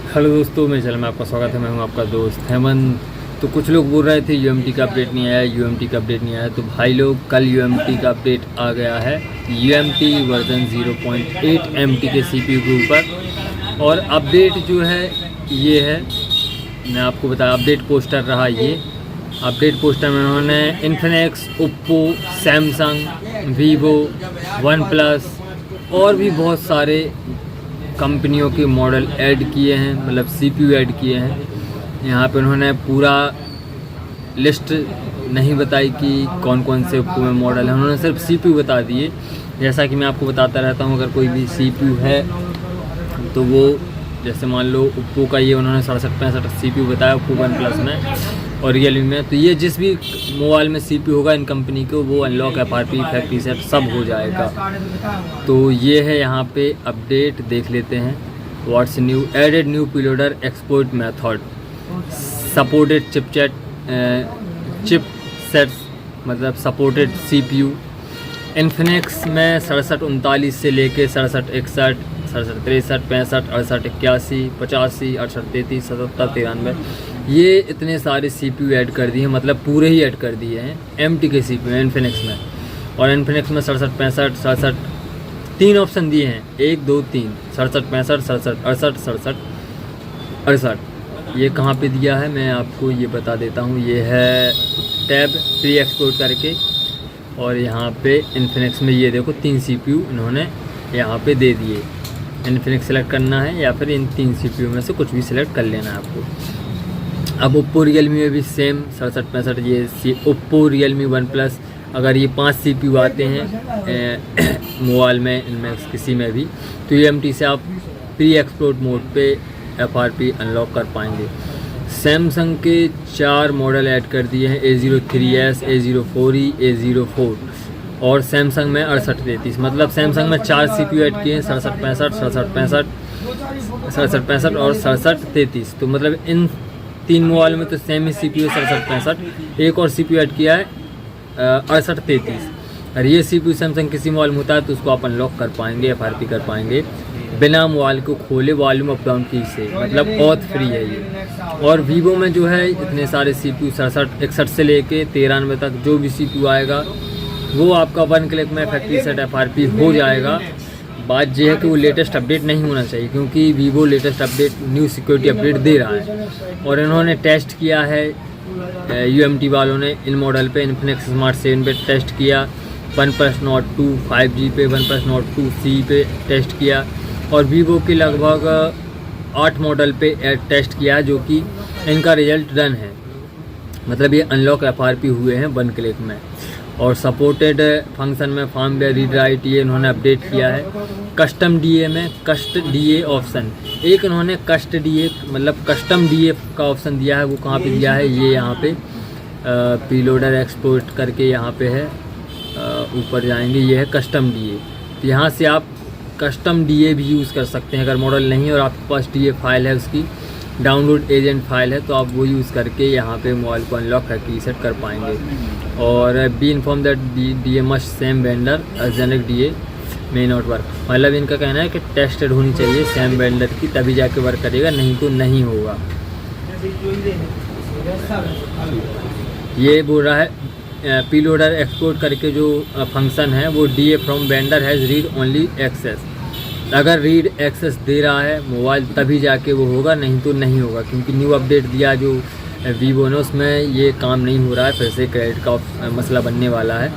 Hello दोस्तों, मेरे channel में आपका स्वागत है। मैं हूं आपका दोस्त हेमंत। तो कुछ लोग बोल रहे थे यूएमटी का अपडेट नहीं आया, यूएमटी का अपडेट नहीं आया। तो भाई लोग, कल यूएमटी का अपडेट आ गया है। यूएमटी वर्जन 0.8 एमटी के सीपीयू के ऊपर। और अपडेट जो है ये है, मैं आपको बता, अपडेट पोस्टर रहा ये। अपडेट पोस्टर में उन्होंने Infinix, Oppo, Samsung, Vivo, one plus और भी बहुत सारे कंपनियों के मॉडल ऐड किए हैं, मतलब सीपीयू ऐड किए हैं। यहाँ पे उन्होंने पूरा लिस्ट नहीं बताई कि कौन कौन से ओप्पो में मॉडल है, उन्होंने सिर्फ सीपीयू बता दिए। जैसा कि मैं आपको बताता रहता हूँ, अगर कोई भी सीपीयू है तो वो, जैसे मान लो ओप्पो का ये उन्होंने 6765 सीपीयू बताया ओप्पो वन प्लस में और रियलमी में। तो ये जिस भी मोबाइल में सीपीयू होगा इन कंपनी को, वो अनलॉक, एफआरपी, फैक्ट्री सेट सब हो जाएगा। तो ये है यहाँ पे अपडेट, देख लेते हैं। What's new, added new preloader export method, supported chip sets, मतलब सपोर्टेड सीपीयू। इन्फिनिक्स में 6739 से लेके 6761, 6763, 65, 68, 81, 85, 68, 33, 77, 93, ये इतने सारे सीपीयू ऐड कर दिए हैं, मतलब पूरे ही ऐड कर दिए हैं एमटी के सीपीयू इन्फिनिक्स में। और इन्फिनिक्स में 6765, 67, 3 ऑप्शन दिए हैं, 1 2 3, 6765, 67, 68, 67, 68। ये कहाँ पे दिया है मैं आपको ये बता देता हूँ। ये है टैब प्री एक्सपोर्ट करके, और यहाँ पे इन्फिनिक्स में ये देखो 3 सीपीयू इन्होंने यहाँ पे दे दिए। इन्फिनिक्स सेलेक्ट करना है या फिर इन 3 सीपीयू में से कुछ भी सिलेक्ट कर लेना है आपको। अब ओप्पो रियलमी में भी सेम 6765, ये ओप्पो रियलमी वन प्लस, अगर ये 5 सीपीयू आते हैं मोबाइल में, इनमें किसी में भी, तो यूएमटी से आप प्री एक्सपोर्ट मोड पे एफआरपी अनलॉक कर पाएंगे। सैमसंग के 4 मॉडल ऐड कर दिए हैं, A03s, A04e, A04, और सैमसंग में 6833, मतलब सैमसंग में 4 सीपीयू ऐड किए हैं, 6765, 6765, 6765 और 6733। तो मतलब इन 3 मोबाइल में तो सेम ही सीपीयू 6765, एक और सीपीयू ऐड किया है 6833। और ये सीपीयू सैमसंग किसी मोबाइल में होता है तो उसको आप अनलॉक कर पाएंगे, एफआरपी कर पाएंगे बिना मोबाइल को खोले, वॉल्यूम अप डाउन की से, मतलब ऑथ फ्री है ये। और वीवो में जो है इतने सारे सीपीयू 6761 से लेके 93 तक जो भी सीपीयू आएगा वो आपका 1 क्लिक में फैक्ट्री सेट एफआरपी हो जाएगा। बात यह है कि वो लेटेस्ट अपडेट नहीं होना चाहिए, क्योंकि Vivo latest update, new security update दे रहा है। और इन्होंने टेस्ट किया है, यूएमटी वालों ने इन मॉडल पे, इन्फिनिक्स स्मार्ट 7 पे टेस्ट किया, वन प्लस नोट 2 5G पे, वन प्लस नोट 2C पे टेस्ट किया, और वीवो के लगभग 8 मॉडल पे टेस्ट किया, जो कि इनका रिजल्ट डन है, मतलब ये अनलॉक एफआरपी हुए हैं 1 क्लिक में। और सपोर्टेड फंक्शन में फर्मवेयर रीड राइट ये इन्होंने अपडेट किया है। कस्टम डीए में कस्ट डीए ऑप्शन, एक इन्होंने कस्ट डीए मतलब कस्टम डीए का ऑप्शन दिया है। वो कहाँ पे दिया है, ये यहाँ पे प्रीलोडर एक्सपोर्ट करके यहाँ पे है, ऊपर जाएंगे, ये है कस्टम डीए। तो यहाँ से आप कस्टम डीए भी यूज़ कर सकते हैं। अगर मॉडल नहीं और आपके पास डीए फाइल है, उसकी डाउनलोड एजेंट फाइल है, तो आप वो यूज़ करके यहाँ पे मोबाइल को अनलॉक फैक्ट्री सेट कर पाएंगे। और be inform that DA must same vendor generic DA may not work, मतलब इनका कहना है कि टेस्टेड होनी चाहिए सेम वेंडर की, तभी जाके वर्क करेगा, नहीं तो नहीं होगा। ये बोल रहा है प्रीलोडर एक्सपोर्ट करके जो फंक्शन है वो DA from vendor has read only access, अगर रीड एक्सेस दे रहा है मोबाइल तभी जाके वो होगा, नहीं तो नहीं होगा। क्योंकि न्यू अपडेट दिया जो वीवो ने, उसमें ये काम नहीं हो रहा है, फिर से क्रेडिट का मसला बनने वाला है।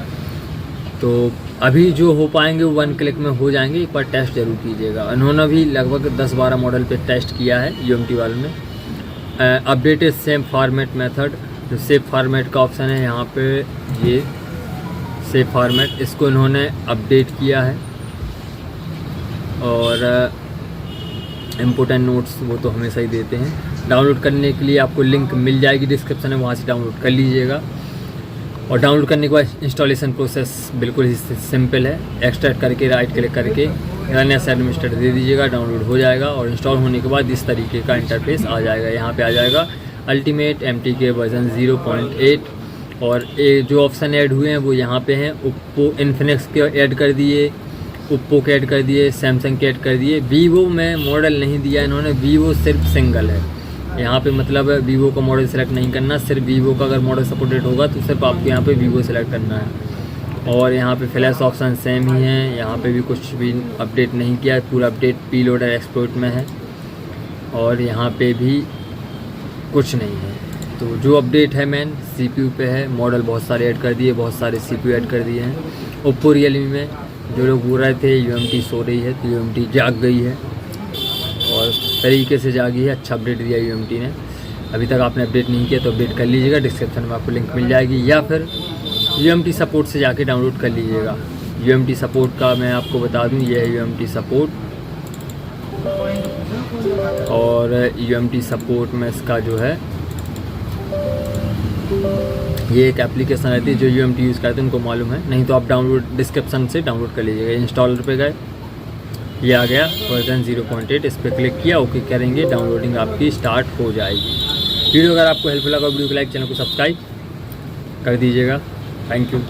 तो अभी जो हो पाएंगे वो 1 क्लिक में हो जाएंगे, एक बार टेस्ट जरूर कीजिएगा। उन्होंने भी लगभग 10-12 मॉडल पे टेस्ट किया है यूएमटी वालों ने। अपडेटेड सेम फॉर्मेट मेथड, जो सेव फॉर्मेट का ऑप्शन है यहाँ पे, ये सेव फॉर्मेट, इसको इन्होंने अपडेट किया है। और इम्पोर्टेंट नोट्स वो तो हमेशा ही देते हैं। डाउनलोड करने के लिए आपको लिंक मिल जाएगी डिस्क्रिप्शन में, वहाँ से डाउनलोड कर लीजिएगा। और डाउनलोड करने के बाद इंस्टॉलेशन प्रोसेस बिल्कुल ही सिंपल है। एक्सट्रैक्ट करके राइट क्लिक करके रन एज एडमिनिस्ट्रेटर दे दीजिएगा, डाउनलोड हो जाएगा। और इंस्टॉल होने के बाद इस तरीके का इंटरफेस आ जाएगा। यहाँ पे आ जाएगा अल्टीमेट एमटी के वर्जन 0.8, और जो ऑप्शन ऐड हुए हैं वो यहाँ पे हैं। ओप्पो इन्फिनिक्स के ऐड कर दिए, ओप्पो के ऐड कर दिए, सैमसंग के ऐड कर दिए। वीवो में मॉडल नहीं दिया इन्होंने, वीवो सिर्फ सिंगल है यहाँ पे, मतलब वीवो का मॉडल सेलेक्ट नहीं करना, सिर्फ वीवो का अगर मॉडल सपोर्टेड होगा तो सिर्फ आपको यहाँ पे वीवो सेलेक्ट करना है। और यहाँ पे फ्लैश ऑप्शन सेम ही है, यहाँ पे भी कुछ भी अपडेट नहीं किया है, पूरा अपडेट पी लोडर एक्सपोर्ट में है। और यहाँ पे भी कुछ नहीं है। तो जो अपडेट है मेन CPU पे है, मॉडल बहुत सारे ऐड कर दिए, बहुत सारे CPU ऐड कर दिए हैं। ओप्पो रियलमी में जो लोग बोल रहे थे UMT सो रही है, तो UMT जाग गई है और तरीके से जागी है। अच्छा अपडेट दिया UMT ने। अभी तक आपने अपडेट नहीं किया तो अपडेट कर लीजिएगा, डिस्क्रिप्शन में आपको लिंक मिल जाएगी, या फिर UMT सपोर्ट से जाके डाउनलोड कर लीजिएगा। UMT सपोर्ट का मैं आपको बता दूं, ये है UMT सपोर्ट। और UMT सपोर्ट में इसका जो है ये एक एप्लीकेशन रहती है जो UMT यूज़ करते हैं, उनको मालूम है, नहीं तो आप डाउनलोड डिस्क्रिप्शन से डाउनलोड कर लीजिएगा। इंस्टॉलर पे गए, ये आ गया वर्जन 0.8, इस पर क्लिक किया, ओके करेंगे, डाउनलोडिंग आपकी स्टार्ट हो जाएगी। वीडियो अगर आपको हेल्पफुल लगा, वीडियो को लाइक, चैनल को सब्सक्राइब कर दीजिएगा। Thank you.